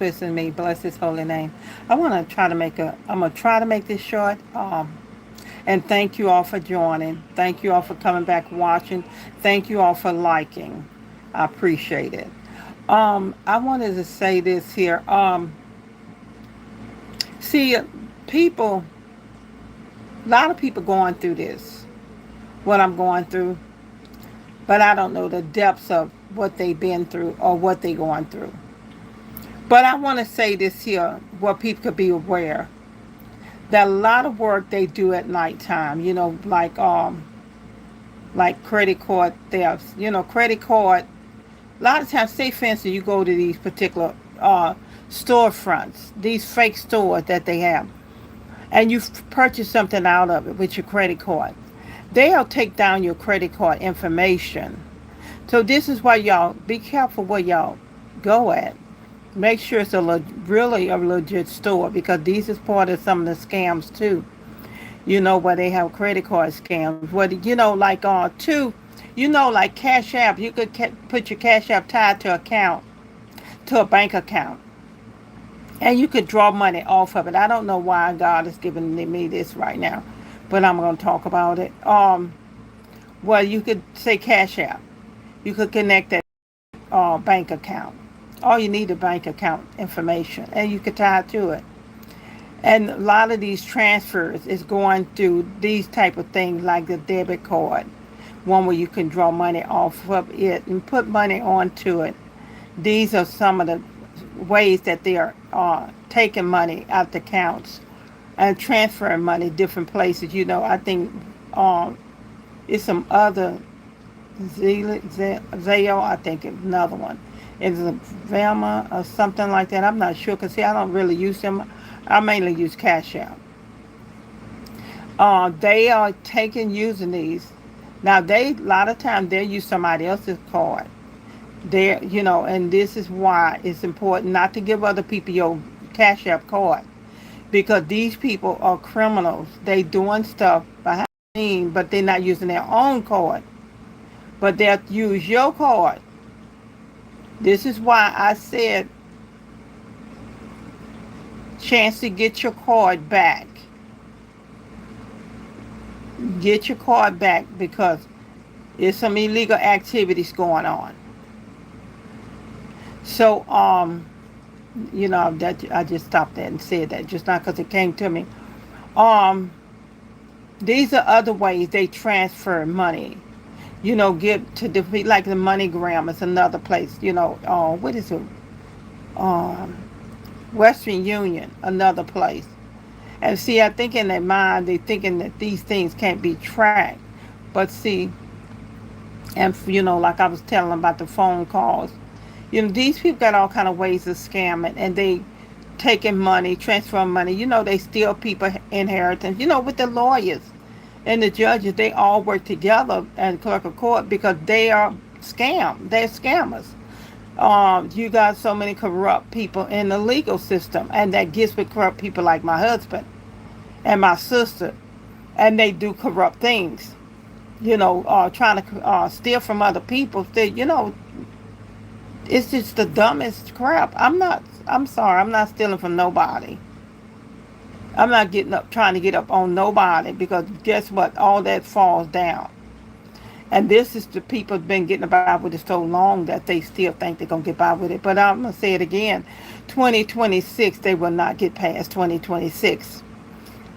twisting me. Bless His holy name. I'm gonna try to make this short. And thank you all for joining. Thank you all for coming back watching. Thank you all for liking. I appreciate it. I wanted to say this here. See, people, a lot of people going through this, what I'm going through, but I don't know the depths of what they've been through or what they're going through. But I want to say this here, where people could be aware that a lot of work they do at nighttime, like credit card thefts, credit card. A lot of times, say for instance, you go to these particular storefronts, these fake stores that they have, and you purchase something out of it with your credit card. They'll take down your credit card information. So this is why y'all be careful where y'all go at. Make sure it's really a legit store, because these is part of some of the scams too. Where they have credit card scams. Where like Cash App, you could put your Cash App tied to a bank account, and you could draw money off of it. I don't know why God is giving me this right now, but I'm going to talk about it. Well, you could say Cash App. You could connect that bank account. All you need is bank account information, and you could tie it to it. And a lot of these transfers is going through these type of things like the debit card, one where you can draw money off of it and put money onto it. These are some of the ways that they are taking money out the accounts and transferring money different places. I think it's some other Zale, I think another one. It's a Velma or something like that. I'm not sure, because see, I don't really use them. I mainly use Cash App. They are using these. Now, a lot of times they'll use somebody else's card. And this is why it's important not to give other people your Cash App card, because these people are criminals. They doing stuff behind the scenes, but they're not using their own card, but they'll use your card. This is why I said, chance to get your card back. Get your card back, because there's some illegal activities going on. So, that I just stopped that and said that just not because it came to me. These are other ways they transfer money. Get to defeat, like the MoneyGram is another place. What is it? Western Union, another place. And see, I think in their mind, they're thinking that these things can't be tracked. But see, and like I was telling them about the phone calls, these people got all kind of ways of scamming, and they taking money, transferring money. They steal people inheritance. With the lawyers and the judges, they all work together and clerk of court, because they are they're scammers. You got so many corrupt people in the legal system, and that gets with corrupt people like my husband and my sister, and they do corrupt things. Trying to steal from other people. It's just the dumbest crap. I'm sorry, I'm not stealing from nobody. I'm not trying to get up on nobody, because guess what? All that falls down. And this is the people have been getting by with it so long that they still think they're going to get by with it. But I'm going to say it again. 2026, they will not get past 2026.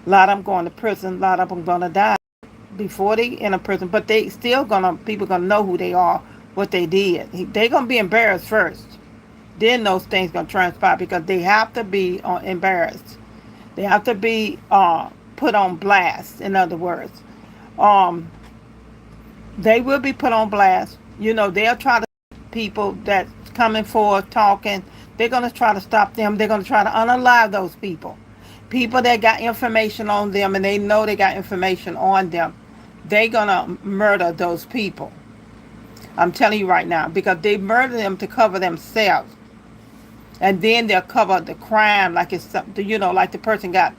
A lot of them going to prison. A lot of them going to die before they enter prison. But they still people going to know who they are, what they did. They're going to be embarrassed first. Then those things going to transpire, because they have to be embarrassed. They have to be put on blast, in other words. They will be put on blast. They'll try to people that's coming forward talking. They're going to try to stop them. They're going to try to unalive those people. People that got information on them, and they know they got information on them, they're going to murder those people. I'm telling you right now, because they murder them to cover themselves. And then they'll cover the crime like it's something, like the person got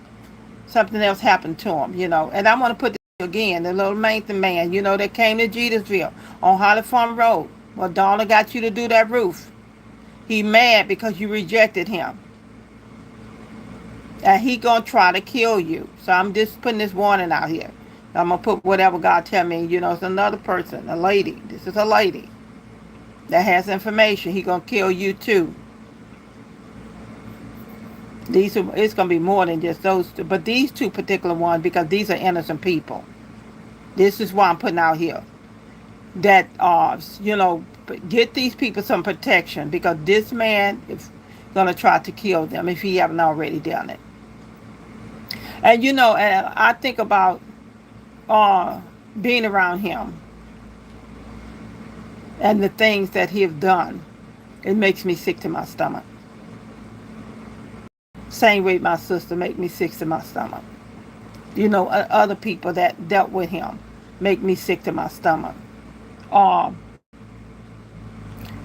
something else happened to them, And I want to put this again, the little Mason man, that came to Jetersville on Holly Farm Road. Well, Donna got you to do that roof. He mad because you rejected him. And he gonna try to kill you. So I'm just putting this warning out here. I'm gonna put whatever God tell me. It's another person, a lady. This is a lady that has information. He gonna kill you too. It's gonna be more than just those two, but these two particular ones, because these are innocent people. This is why I'm putting out here that get these people some protection, because this man is gonna try to kill them if he haven't already done it. And I think about being around him and the things that he have done. It makes me sick to my stomach. Same way my sister make me sick to my stomach. Other people that dealt with him make me sick to my stomach. Um,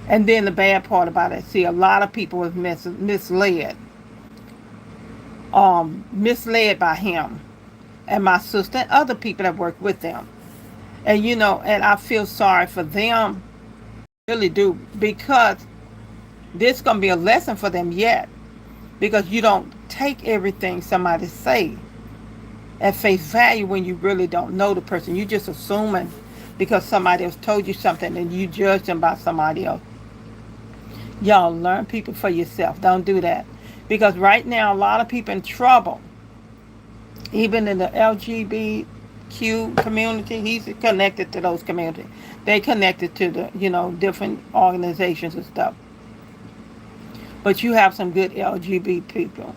and then the bad part about it, see, a lot of people was misled by him and my sister and other people that work with them. And I feel sorry for them, really do, because this is gonna be a lesson for them yet. Because you don't take everything somebody say at face value when you really don't know the person. You just assuming because somebody else told you something and you judge them by somebody else. Y'all learn people for yourself. Don't do that. Because right now, a lot of people in trouble. Even in the LGBTQ community, he's connected to those communities. They connected to the, different organizations and stuff. But you have some good LGBT people.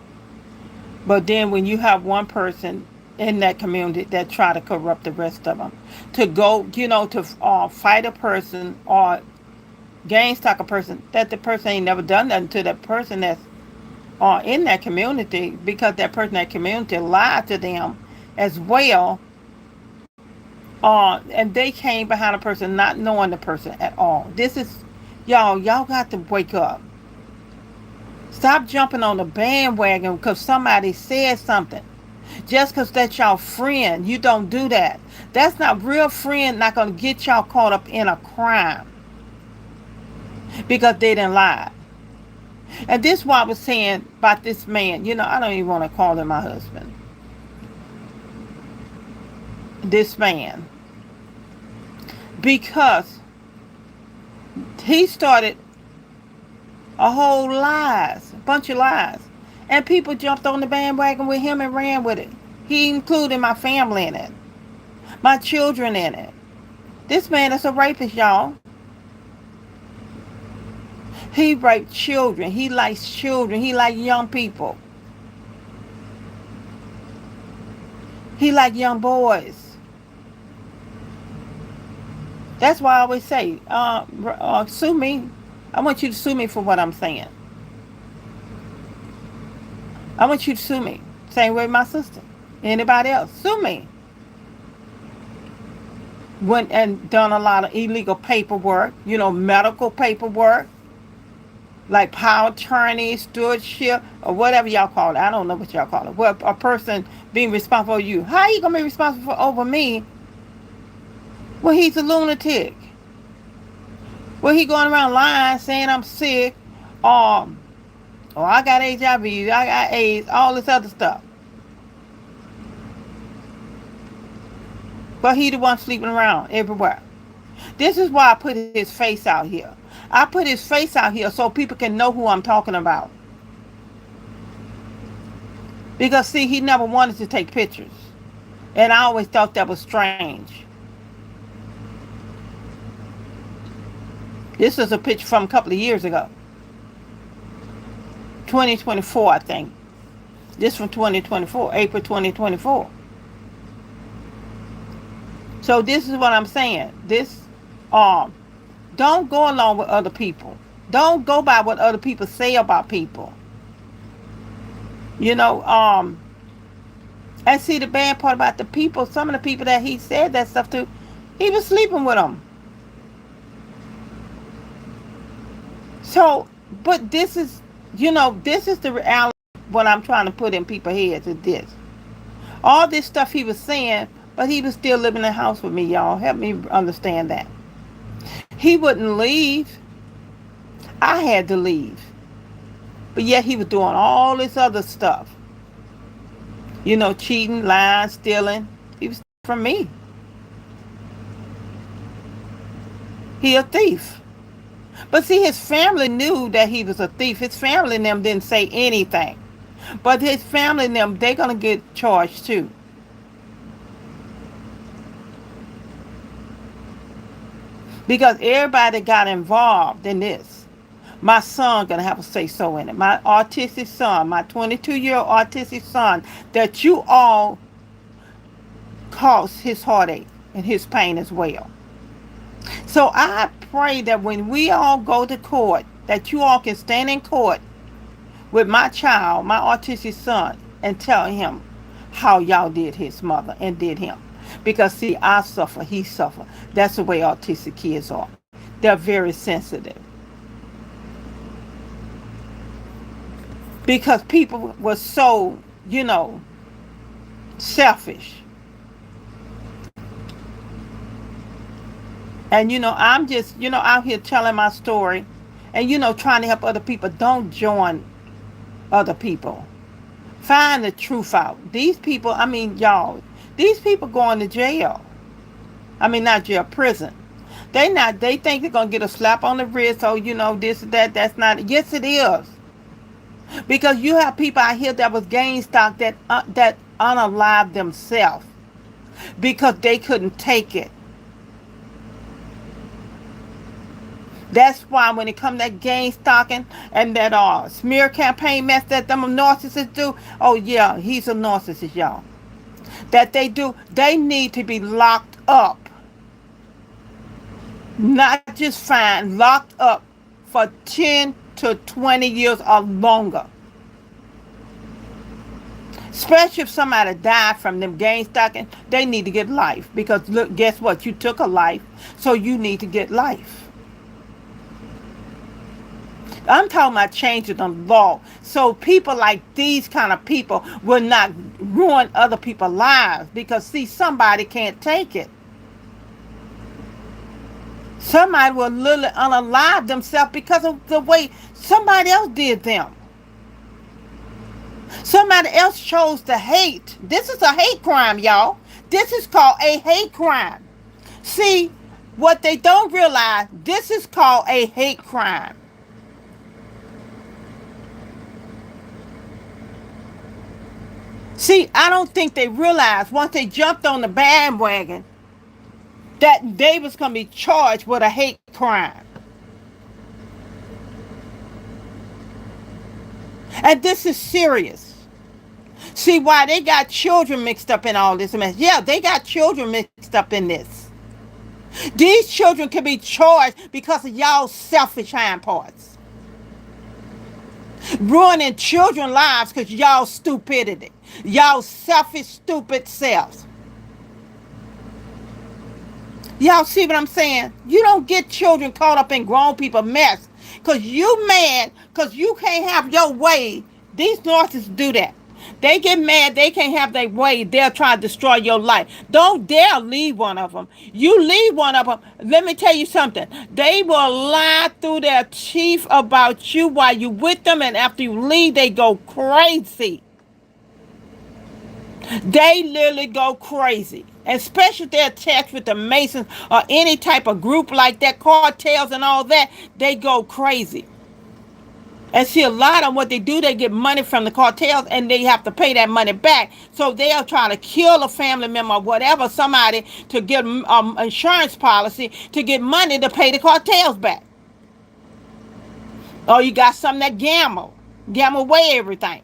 But then when you have one person in that community that try to corrupt the rest of them, to go, to fight a person or gainstalk a person, that the person ain't never done nothing to that person that's in that community, because that person in that community lied to them as well. And they came behind a person not knowing the person at all. This is, y'all got to wake up. Stop jumping on the bandwagon because somebody said something. Just because that's y'all friend, you don't do that. That's not real friend, not going to get y'all caught up in a crime because they didn't lie. And this is what I was saying about this man. I don't even want to call him my husband. This man. Because he started a whole bunch of lies. And people jumped on the bandwagon with him and ran with it. He included my family in it. My children in it. This man is a rapist, y'all. He raped children. He likes children. He likes young people. He likes young boys. That's why I always say, sue me. I want you to sue me for what I'm saying. I want you to sue me. Same way my sister. Anybody else, sue me. Went and done a lot of illegal paperwork, medical paperwork, like power attorney, stewardship, or whatever y'all call it. I don't know what y'all call it. Well, a person being responsible for you. How are you going to be responsible over me? Well, he's a lunatic. Well, he going around lying, saying I'm sick. I got HIV, I got AIDS, all this other stuff. But he the one sleeping around everywhere. This is why I put his face out here. I put his face out here so people can know who I'm talking about. Because, see, he never wanted to take pictures. And I always thought that was strange. This is a picture from a couple of years ago. 2024, I think. This from 2024, April 2024. So this is what I'm saying. Don't go along with other people. Don't go by what other people say about people. And see, the bad part about the people, some of the people that he said that stuff to, he was sleeping with them. So, but this is the reality. What I'm trying to put in people's heads is this. All this stuff he was saying, but he was still living in the house with me, y'all. Help me understand that. He wouldn't leave. I had to leave. But yet he was doing all this other stuff. Cheating, lying, stealing. He was from me. He a thief. But see, his family knew that he was a thief. His family and them didn't say anything. But his family and them, they're going to get charged too. Because everybody got involved in this. My son going to have a say-so in it. My autistic son, my 22-year-old autistic son, that you all caused his heartache and his pain as well. So I pray that when we all go to court, that you all can stand in court with my child, my autistic son, and tell him how y'all did his mother and did him. Because see, I suffer, he suffer. That's the way autistic kids are. They're very sensitive. Because people were so, selfish. And I'm just, out here telling my story and, trying to help other people. Don't join other people. Find the truth out. These people, y'all, these people going to jail. Not jail, prison. They think they're going to get a slap on the wrist. Oh, this, that's not. Yes, it is. Because you have people out here that was gain stock that unalived themselves because they couldn't take it. That's why when it comes to that gain stocking and that smear campaign mess that them narcissists do, oh yeah, he's a narcissist, y'all. That they do, they need to be locked up. Not just fined, locked up for 10 to 20 years or longer. Especially if somebody died from them gain stocking, they need to get life. Because look, guess what? You took a life, so you need to get life. I'm talking about changing the law so people like these kind of people will not ruin other people's lives. Because see, somebody can't take it. Somebody will literally unalive themselves because of the way somebody else did them. Somebody else chose to hate. This is a hate crime, y'all. This is called a hate crime. See, what they don't realize, this is called a hate crime. See, I don't think they realized once they jumped on the bandwagon that they was going to be charged with a hate crime. And this is serious. See, why they got children mixed up in all this mess. Yeah, they got children mixed up in this. These children can be charged because of y'all selfish hind parts. Ruining children's lives because y'all stupidity. Y'all selfish, stupid selves. Y'all see what I'm saying? You don't get children caught up in grown people mess. Because you mad because you can't have your way. These narcissists do that. They get mad, they can't have their way. They'll try to destroy your life. Don't dare leave one of them. You leave one of them, let me tell you something. They will lie through their teeth about you while you with them, and after you leave, they go crazy. They literally go crazy. Especially if they're attached with the Masons or any type of group like that, cartels and all that, they go crazy. And see, a lot of what they do, they get money from the cartels and they have to pay that money back. So they'll try to kill a family member or whatever, somebody, to get insurance policy to get money to pay the cartels back. Or you got some that gamble away everything.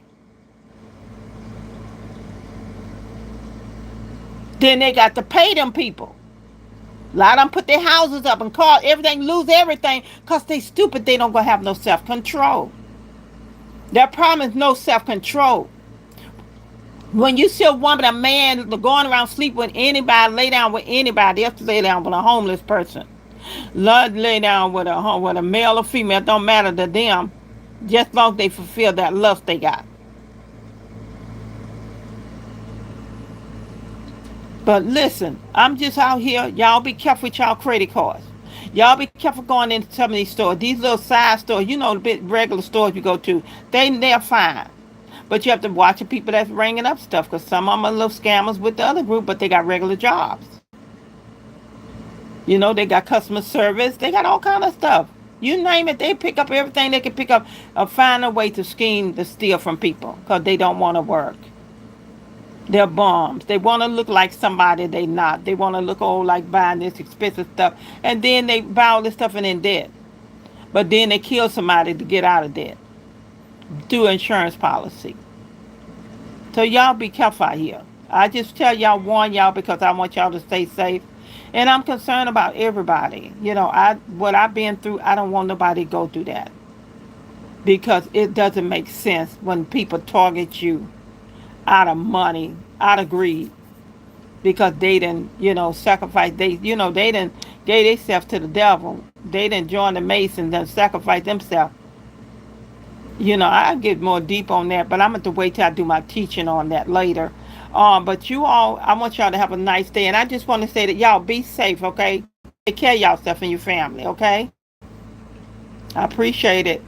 Then they got to pay them people. A lot of them put their houses up and call everything, lose everything because they stupid. They don't gonna have no self-control. Their problem is no self-control. When you see a woman, a man going around sleep with anybody, lay down with anybody, they have to lay down with a homeless person. Lay down with a male or female, it don't matter to them, just as long as they fulfill that lust they got. But listen, I'm just out here. Y'all be careful with y'all credit cards. Y'all be careful going into some of these stores. These little side stores, you know, the big regular stores you go to, they're fine. But you have to watch the people that's ringing up stuff, because some of them are little scammers with the other group, but they got regular jobs. You know, they got customer service. They got all kind of stuff. You name it, they pick up everything they can pick up or find a way to scheme to steal from people because they don't want to work. They're bums. They want to look like somebody they not. They want to look old like buying this expensive stuff. And then they buy all this stuff and in debt. But then they kill somebody to get out of debt through insurance policy. So y'all be careful out here. I just tell y'all, warn y'all because I want y'all to stay safe. And I'm concerned about everybody. You know, what I've been through, I don't want nobody to go through that. Because it doesn't make sense when people target you out of money, out of greed. Because they didn't, sacrifice, they didn't gave themselves to the devil. They didn't join the Masons and sacrifice themselves. I get more deep on that, but I'm going to wait till I do my teaching on that later. But you all, I want y'all to have a nice day. And I just want to say that y'all be safe, okay? Take care of yourself and your family, okay? I appreciate it.